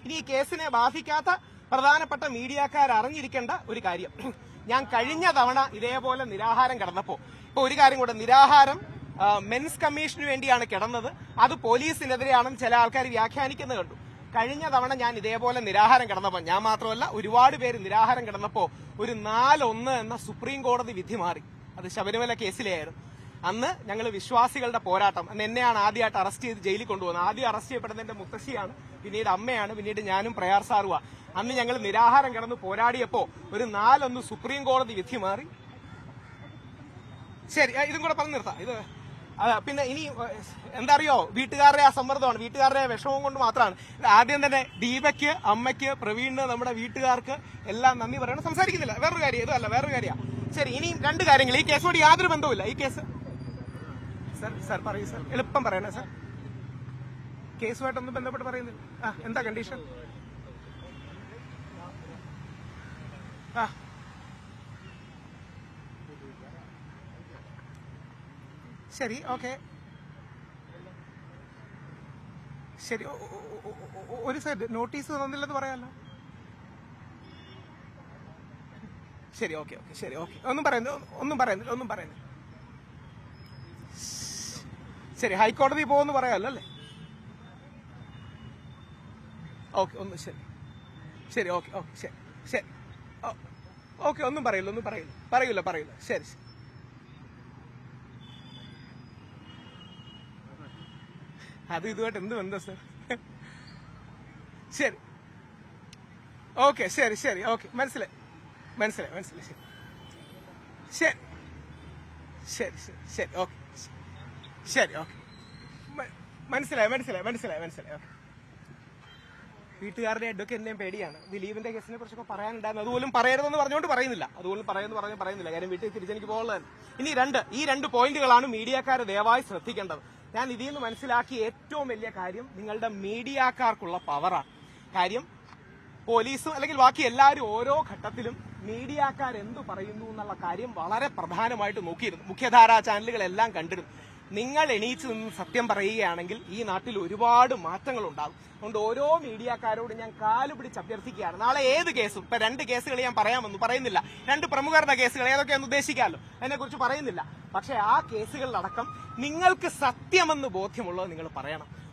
ഇനി ഈ കേസിനെ ബാധിക്കാത്ത പ്രധാനപ്പെട്ട മീഡിയക്കാർ അറിഞ്ഞിരിക്കേണ്ട ഒരു കാര്യം, ഞാൻ കഴിഞ്ഞ തവണ ഇതേപോലെ നിരാഹാരം കിടന്നപ്പോ ഇപ്പൊ ഒരു കാര്യം കൂടെ, നിരാഹാരം മെൻസ് കമ്മീഷന് വേണ്ടിയാണ് കിടന്നത്, അത് പോലീസിനെതിരെയാണെന്ന് ചില ആൾക്കാർ വ്യാഖ്യാനിക്കുന്നത് കണ്ടു. കഴിഞ്ഞ തവണ ഞാൻ ഇതേപോലെ നിരാഹാരം കിടന്നപ്പോൾ, ഞാൻ മാത്രമല്ല ഒരുപാട് പേര് നിരാഹാരം കിടന്നപ്പോ ഒരു 4-1 എന്ന സുപ്രീം കോടതി വിധി മാറി. അത് ശബരിമല കേസിലെയായിരുന്നു. അന്ന് ഞങ്ങൾ വിശ്വാസികളുടെ പോരാട്ടം, അന്ന് എന്നെയാണ് ആദ്യമായിട്ട് അറസ്റ്റ് ചെയ്ത് ജയിലിൽ കൊണ്ടുപോകുന്നത്. ആദ്യം അറസ്റ്റ് ചെയ്യപ്പെടുന്നത് എന്റെ മുത്തശ്ശിയാണ്, പിന്നീട് അമ്മയാണ്, പിന്നീട് ഞാനും പ്രയാർ സാറുവാ. അന്ന് ഞങ്ങൾ നിരാഹാരം കിടന്ന് പോരാടിയപ്പോ ഒരു 4-1 സുപ്രീം കോടതി വിധി മാറി. ശരി, ഇതും കൂടെ പറഞ്ഞു നിർത്താം. ഇത് പിന്നെ ഇനി എന്താ അറിയോ, വീട്ടുകാരുടെ ആ സമ്മർദ്ദമാണ്, വീട്ടുകാരുടെ വിഷമം കൊണ്ട് മാത്രമാണ്. ആദ്യം തന്നെ ദീപയ്ക്ക്, അമ്മയ്ക്ക്, പ്രവീണിന്, നമ്മുടെ വീട്ടുകാർക്ക് എല്ലാം നന്ദി പറയണം. സംസാരിക്കുന്നില്ല, വേറൊരു കാര്യം, ഇതല്ല വേറൊരു കാര്യമാണ്. ശരി, ഇനി 2 കാര്യങ്ങൾ. ഈ കേസോട് യാതൊരു ബന്ധവുമില്ല. ഈ കേസ് സർ പറയൂ സർ, എളുപ്പം പറയണേ സർ. കേസുമായിട്ടൊന്നും ബന്ധപ്പെട്ട് പറയുന്നില്ല. എന്താ കണ്ടീഷൻ? ശരി, ഓക്കെ, ശരി. ഒരു സൈഡ് നോട്ടീസ് തന്നില്ലെന്ന് പറയാമല്ലോ. ശരി, ഓക്കെ, ശരി, ഓക്കെ. ഒന്നും പറയുന്നില്ല. ശരി, ഹൈക്കോടതി പോകുമെന്ന് പറയാമല്ലോ അല്ലേ? ഓക്കെ, ശരി, ഓക്കെ, ശരി, ഓക്കെ. ഒന്നും പറയില്ല. ശരി. അത് ഇതുമായിട്ട് എന്ത് ബന്ധം സർ? ശരി, ഓക്കെ, ശരി, ഓക്കെ, മനസ്സിലായി. ശരി, ഓക്കെ, ശരി, ഓക്കെ, മനസ്സിലായി. ഓക്കെ. വീട്ടുകാരുടെ അഡ്വക്കേറ്റിന്റെയും പേടിയാണ്. ദിലീപിന്റെ കേസിനെ കുറിച്ചൊക്കെ പറയാനുണ്ടായിരുന്നു, അതുപോലും പറയരുതെന്ന് പറഞ്ഞുകൊണ്ട് പറയുന്നില്ല. കാര്യം വീട്ടിൽ തിരിച്ചെനിക്ക് പോകുന്നതാണ്. ഇനി ഈ 2 പോയിന്റുകളാണ് മീഡിയക്കാരെ ദയവായി ശ്രദ്ധിക്കേണ്ടത്. ഞാൻ ഇതിൽ നിന്ന് മനസ്സിലാക്കിയ ഏറ്റവും വലിയ കാര്യം നിങ്ങളുടെ മീഡിയക്കാർക്കുള്ള പവറാണ്. കാര്യം പോലീസും അല്ലെങ്കിൽ ബാക്കി എല്ലാവരും ഓരോ ഘട്ടത്തിലും മീഡിയക്കാർ എന്തു പറയുന്നു എന്നുള്ള കാര്യം വളരെ പ്രധാനമായിട്ട് നോക്കിയിരുന്നു. മുഖ്യധാരാ ചാനലുകളെല്ലാം കണ്ടിരുന്നു. നിങ്ങൾ എണീച്ചു നിന്ന് സത്യം പറയുകയാണെങ്കിൽ ഈ നാട്ടിൽ ഒരുപാട് മാറ്റങ്ങൾ ഉണ്ടാകും. അതുകൊണ്ട് ഓരോ മീഡിയക്കാരോട് ഞാൻ കാലുപിടിച്ച് അഭ്യർത്ഥിക്കുകയാണ്. നാളെ ഏത് കേസും, ഇപ്പൊ 2 കേസുകൾ ഞാൻ പറയുന്നില്ല, 2 പ്രമുഖരുടെ കേസുകൾ ഏതൊക്കെയാണെന്ന് ഉദ്ദേശിക്കാമല്ലോ, അതിനെക്കുറിച്ച് പറയുന്നില്ല. പക്ഷെ ആ കേസുകളിലടക്കം നിങ്ങൾക്ക് സത്യമെന്ന് ബോധ്യമുള്ളത് നിങ്ങൾ പറയണം.